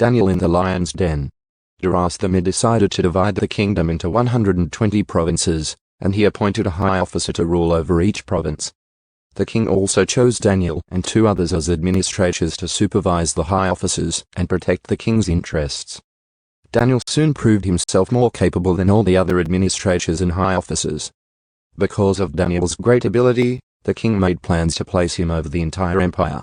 Daniel in the lion's den. Darius the Mede decided to divide the kingdom into 120 provinces, and he appointed a high officer to rule over each province. The king also chose Daniel and 2 others as administrators to supervise the high officers and protect the king's interests. Daniel soon proved himself more capable than all the other administrators and high officers. Because of Daniel's great ability, the king made plans to place him over the entire empire.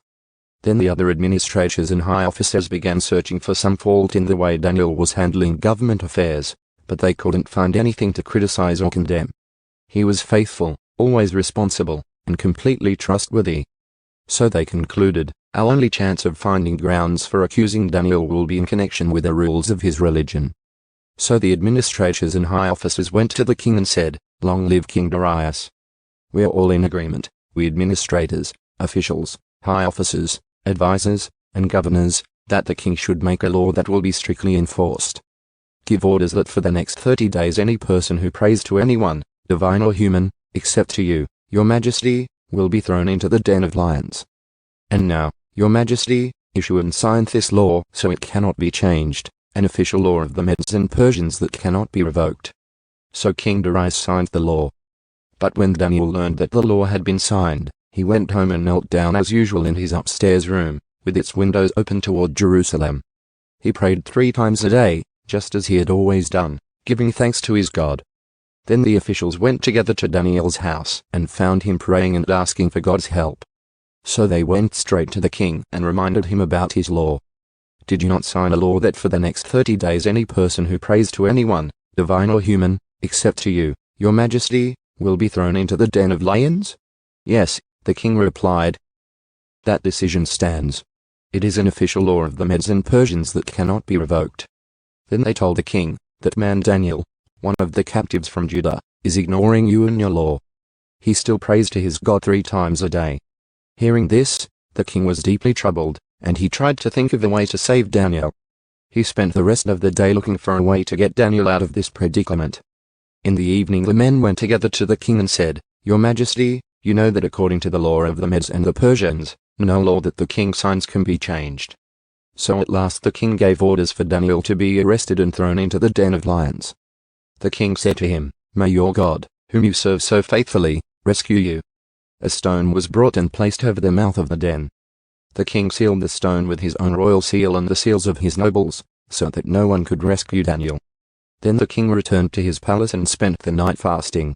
Then the other administrators and high officers began searching for some fault in the way Daniel was handling government affairs, but they couldn't find anything to criticize or condemn. He was faithful, always responsible, and completely trustworthy. So they concluded, our only chance of finding grounds for accusing Daniel will be in connection with the rules of his religion. So the administrators and high officers went to the king and said, "Long live King Darius. We are all in agreement, we administrators, officials, high officers, advisors, and governors, that the king should make a law that will be strictly enforced. Give orders that for the next 30 days any person who prays to anyone, divine or human, except to you, your majesty, will be thrown into the den of lions. And now, your majesty, issue and sign this law so it cannot be changed, an official law of the Medes and Persians that cannot be revoked." So King Darius signed the law. But when Daniel learned that the law had been signed, he went home and knelt down as usual in his upstairs room, with its windows open toward Jerusalem. He prayed 3 times a day, just as he had always done, giving thanks to his God. Then the officials went together to Daniel's house and found him praying and asking for God's help. So they went straight to the king and reminded him about his law. "Did you not sign a law that for the next 30 days any person who prays to anyone, divine or human, except to you, your majesty, will be thrown into the den of lions?" "Yes," the king replied. "That decision stands. It is an official law of the Medes and Persians that cannot be revoked." Then they told the king, "That man Daniel, one of the captives from Judah, is ignoring you and your law. He still prays to his God 3 times a day." Hearing this, the king was deeply troubled, and he tried to think of a way to save Daniel. He spent the rest of the day looking for a way to get Daniel out of this predicament. In the evening the men went together to the king and said, "Your majesty, you know that according to the law of the Medes and the Persians, no law that the king signs can be changed." So at last the king gave orders for Daniel to be arrested and thrown into the den of lions. The king said to him, "May your God, whom you serve so faithfully, rescue you." A stone was brought and placed over the mouth of the den. The king sealed the stone with his own royal seal and the seals of his nobles, so that no one could rescue Daniel. Then the king returned to his palace and spent the night fasting.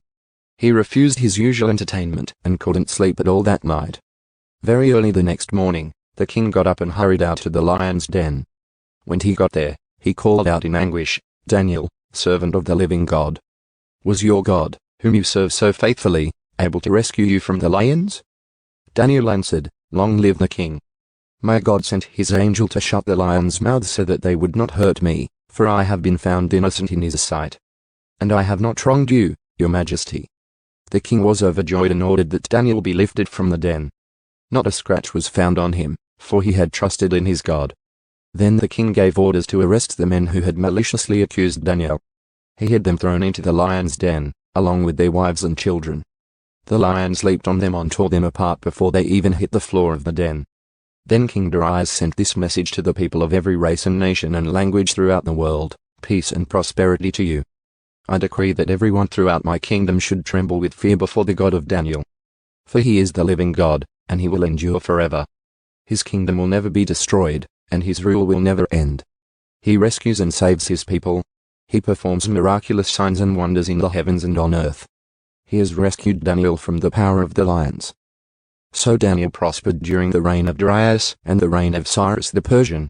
He refused his usual entertainment and couldn't sleep at all that night. Very early the next morning, the king got up and hurried out to the lion's den. When he got there, he called out in anguish, "Daniel, servant of the living God. Was your God, whom you serve so faithfully, able to rescue you from the lions?" Daniel answered, "Long live the king. My God sent his angel to shut the lions' mouths so that they would not hurt me, for I have been found innocent in his sight. And I have not wronged you, your majesty." The king was overjoyed and ordered that Daniel be lifted from the den. Not a scratch was found on him, for he had trusted in his God. Then the king gave orders to arrest the men who had maliciously accused Daniel. He had them thrown into the lion's den, along with their wives and children. The lions leaped on them and tore them apart before they even hit the floor of the den. Then King Darius sent this message to the people of every race and nation and language throughout the world, "Peace and prosperity to you. I decree that everyone throughout my kingdom should tremble with fear before the God of Daniel. For he is the living God, and he will endure forever. His kingdom will never be destroyed, and his rule will never end. He rescues and saves his people. He performs miraculous signs and wonders in the heavens and on earth. He has rescued Daniel from the power of the lions." So Daniel prospered during the reign of Darius and the reign of Cyrus the Persian,